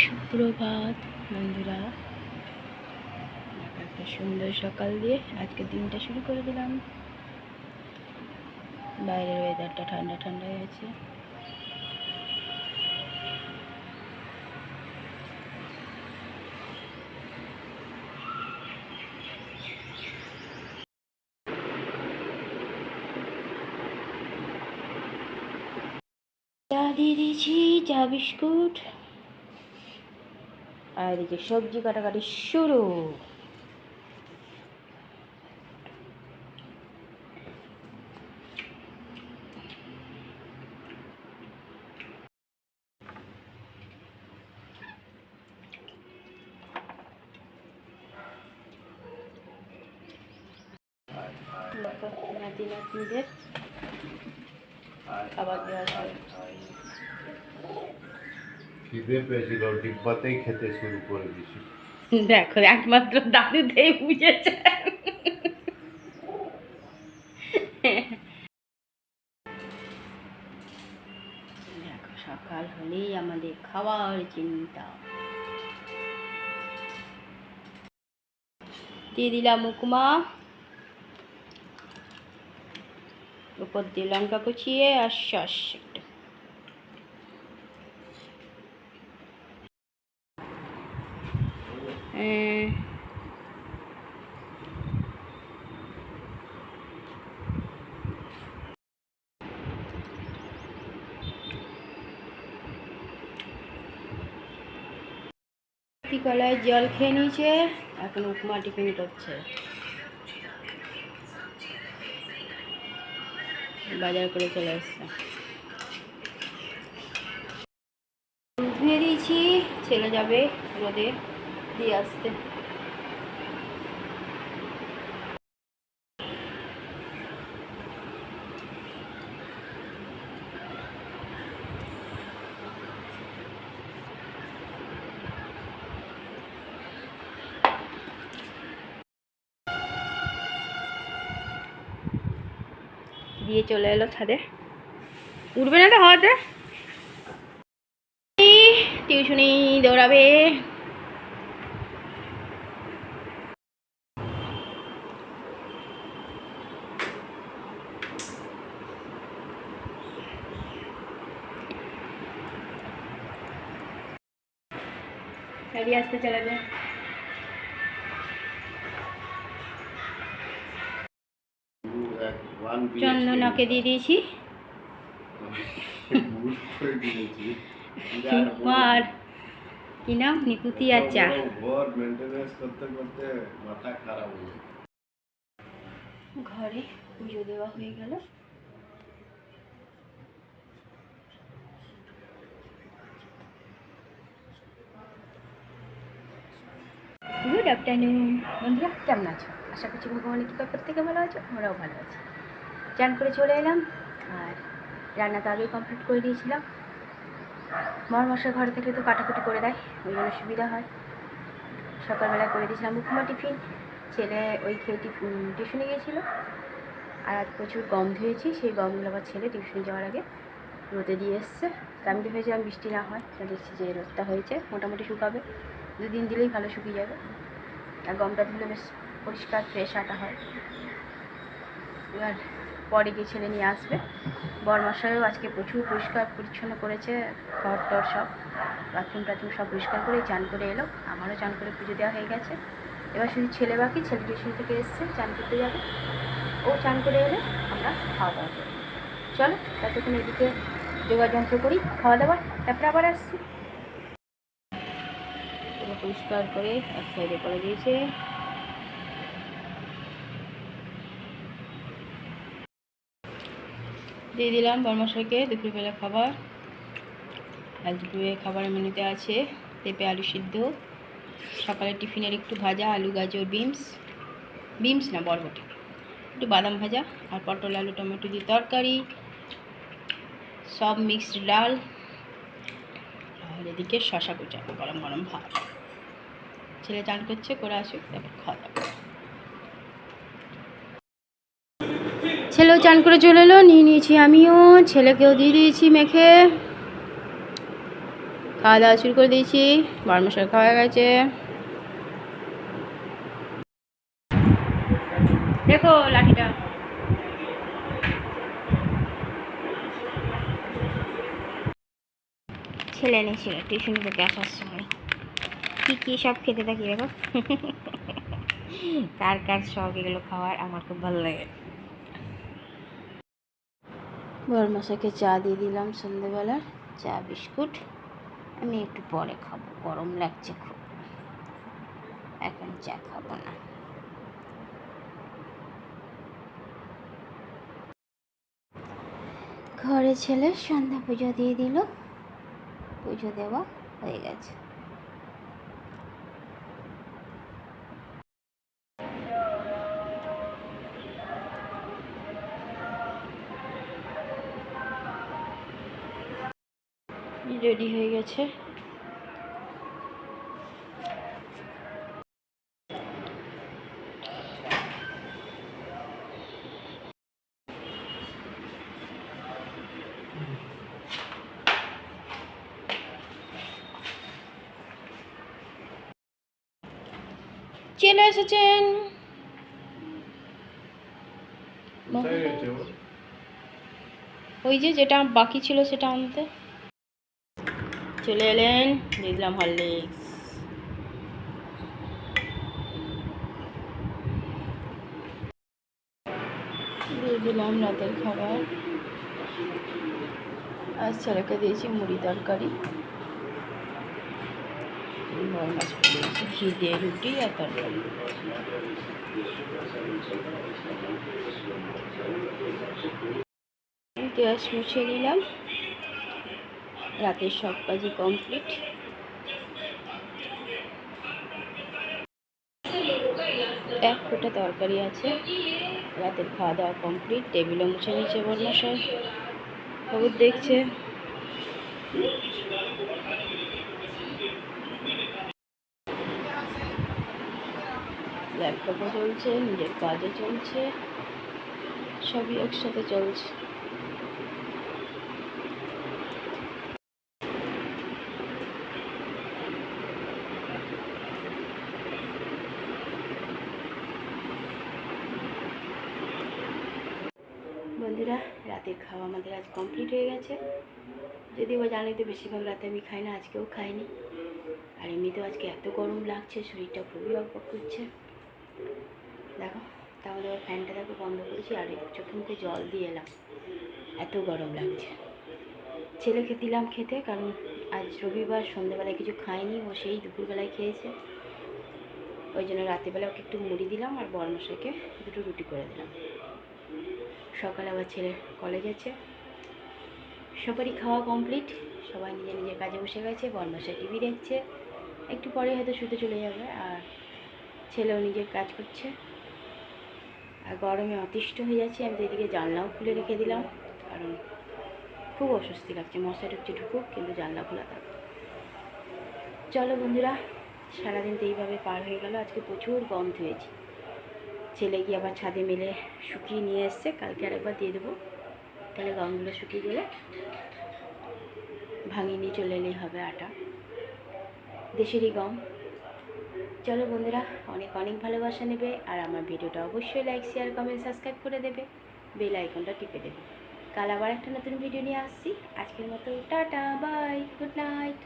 সুপ্রভাত বন্ধুরা, একটা সুন্দর সকাল দিয়ে আজকে দিনটা শুরু করে দিলাম। বাইরের ওয়েদারটা ঠান্ডা ঠান্ডা আছে। চা দিয়ে দিয়েছি, চা বিস্কুট, আর এদিকে সবজি কাটাকাটি শুরু। নাতি নাতনিদের খাবার দেওয়া হয়। খিদে পেয়েছিল, ডিব্বাতেই খেতে শুরু করে দিয়েছি। দেখো, একমাত্র দাদুতেই বুঝেছে। দেখো, সকাল হলেই আমাদের খাওয়ার চিন্তা। দিয়ে দিলাম উপমা, উপর দিয়ে লঙ্কা কুচিয়ে আর সস একটু। কলায় জল খেয়ে নিয়েছে, এখন উপমা টিফিন করছে। বাজার করে চলে এসছে। ধুয়ে দিয়েছি, ছেলে যাবে রোদে দিয়ে আসতে। দিয়ে চলে এলো ছাদে, উঠবে না তো হাওয়াতে। টিউশনি দৌড়াবে। বেরিয়ে আসতে চলে যায়। চন্দনাকে দিয়ে দিয়েছি আর কি নাম, নিকুতি আর চা। ঘরে পুজো দেওয়া হয়ে গেল। গুড আফটারনুন বন্ধুরা, কেমন আছো? আশা করছি ভগবানের কৃপা প্রত্যেকে ভালো আছো, আমরাও ভালো আছি। চান করে চলে এলাম, আর রান্না তো আগেই কমপ্লিট করে দিয়েছিলাম। মশাই ঘরে থেকে তো কাটাকুটি করে দেয়, ওই জন্য সুবিধা হয়। সকালবেলা করে দিয়েছিলাম উপমা টিফিন, ছেলে ওই খেয়ে টিউশনে গিয়েছিলো। আর আজ প্রচুর গম ধুয়েছি, সেই গমগুলো আবার ছেলে টিউশনে যাওয়ার আগে রোদে দিয়ে এসছে। আমি তো ভেবেছিলাম বৃষ্টি না হয়, তা দেখছি যে রোদটা হয়েছে, মোটামুটি শুকাবে, 2 দিন দিলেই ভালো শুকিয়ে যাবে। আর গমটা ধুলে বেশ পরিষ্কার ফ্রেশ আটা হয়। এবার পরে গিয়ে ছেলে নিয়ে আসবে। বরমশাইও আজকে প্রচুর পরিষ্কার পরিচ্ছন্ন করেছে, ঘর টর সব, বাথরুম টাথরুম সব পরিষ্কার করে চান করে এলো। আমারও চান করে পুজো দেওয়া হয়ে গেছে। এবার শুধু ছেলে বাকি, ছেলে টিউশন থেকে এসছে, চান করতে যাবে। ও চান করে এলে আমরা খাওয়া দাওয়া করি। চলো ততক্ষণ এদিকে যোগাযন্ত্র করি খাওয়া দাওয়ার, তারপরে আবার আসছি। পরিষ্কার করে এক সাইডে করে দিয়েছে। দিয়ে দিলাম বরমশাইকে দুপুরবেলা খাবার। আজ দুপুরে খাবারের মেনুতে আছে পেঁপে আলু সিদ্ধ, সকালে টিফিনের একটু ভাজা, আলু গাজর বিমস না বরবটি, একটু বাদাম ভাজা, আর পটল আলু টমেটো দিয়ে তরকারি, সব মিক্সড ডাল, আর এদিকে শশা কুচা, গরম গরম ভাত। ছেলে চান করছে, করে আসুক তারপর খাওয়া দাওয়া। ছেলেও চান করে চলে এলো, নিয়ে নিয়েছি আমিও, ছেলেকেও দিয়ে দিয়েছি মেখে। খাওয়া দাওয়া শুরু করে দিয়েছি, বরমশাই খাওয়া গেছে। দেখো লাঠিটা, ছেলে এনেছিল টিউশন থেকে আসার সময়। কী কী সব খেতে থাকি দেখো। কার কার শখ এগুলো খাওয়ার, আমার খুব ভালো লাগে। বরমশাইকে চা দিয়ে দিলাম সন্ধ্যেবেলার, চা বিস্কুট। আমি একটু পরে খাবো, গরম লাগছে খুব, এখন চা খাবো না। ঘরে ছেলে সন্ধ্যা পুজো দিয়ে দিল, পুজো দেওয়া হয়ে গেছে। রেডি হয়ে গেছে। চলে এসেছেন। কোথায় গেছে ও? ওই যে যেটা বাকি ছিল সেটা আনতে চলে এলেন। দিয়ে দিলাম হরলিক্স, দিয়ে দিলাম রাতের খাবার। আজ ছেলেকে দিয়েছি মুড়ি তরকারি, বড় মাছ দিয়েছি, ঘি দিয়ে রুটি আর তরকারি। গ্যাস মুছে নিলাম, রাতের সব কাজই কমপ্লিট। এক ফোঁটা তরকারি আছে, রাতের খাওয়া দাওয়া কমপ্লিট। টেবিলও মুছে নিচ্ছে বরমশাই, খবর দেখছে। ল্যাপটপও চলছে, নিজের কাজও চলছে, সবই একসাথে চলছে। বন্ধুরা, রাতের খাওয়া আমাদের আজ কমপ্লিট হয়ে গেছে। যদিও বা জানোই তো বেশিরভাগ রাতে আমি খাই না, আজকেও খাইনি। আর এমনিতেও আজকে এত গরম লাগছে, শরীরটা খুবই অকবক করছে। দেখো, তাহলে আবার ফ্যানটা দেখো বন্ধ করেছি, আর চোখে মুখে জল দিয়ে এলাম, এত গরম লাগছে। ছেলেকে দিলাম খেতে, কারণ আজ রবিবার, সন্ধ্যেবেলায় কিছু খায়নি, ও সেই দুপুরবেলায় খেয়েছে। ওই জন্য রাত্রিবেলা ওকে একটু মুড়ি দিলাম, আর বরমশাইকে দুটো রুটি করে দিলাম। সকালে আবার ছেলে কলেজ আছে। সবারই খাওয়া কমপ্লিট, সবাই নিজের নিজের কাজে বসে গেছে। বরমশাই টিভি দেখছে, একটু পরে হয়তো শুতে চলে যাবে। আর ছেলেও নিজের কাজ করছে। আর গরমে অতিষ্ঠ হয়ে যাচ্ছে। আমি তো এদিকে জানলাও খুলে রেখে দিলাম, কারণ খুব অস্বস্তি লাগছে। মশা ঢুকছে ঢুকুক, কিন্তু জানলা খোলা থাক। চলো বন্ধুরা, সারাদিন তো এইভাবে পার হয়ে গেল। আজকে প্রচুর গন্ধ হয়েছে। ছেলে গিয়ে আবার ছাদে মেলে শুকিয়ে নিয়ে এসছে, কালকে আরেকবার দিয়ে দেবো। তাহলে গমগুলো শুকিয়ে গেলে ভাঙিয়ে নিয়ে চলে এলেই হবে আটা, দেশেরই গম। চলো বন্ধুরা, অনেক অনেক ভালোবাসা নেবে, আর আমার ভিডিওটা অবশ্যই লাইক, শেয়ার, কমেন্ট, সাবস্ক্রাইব করে দেবে, বেল আইকনটা টিপে দেবে। কাল আবার একটা নতুন ভিডিও নিয়ে আসছি। আজকের মতো টাটা, বাই, গুড নাইট।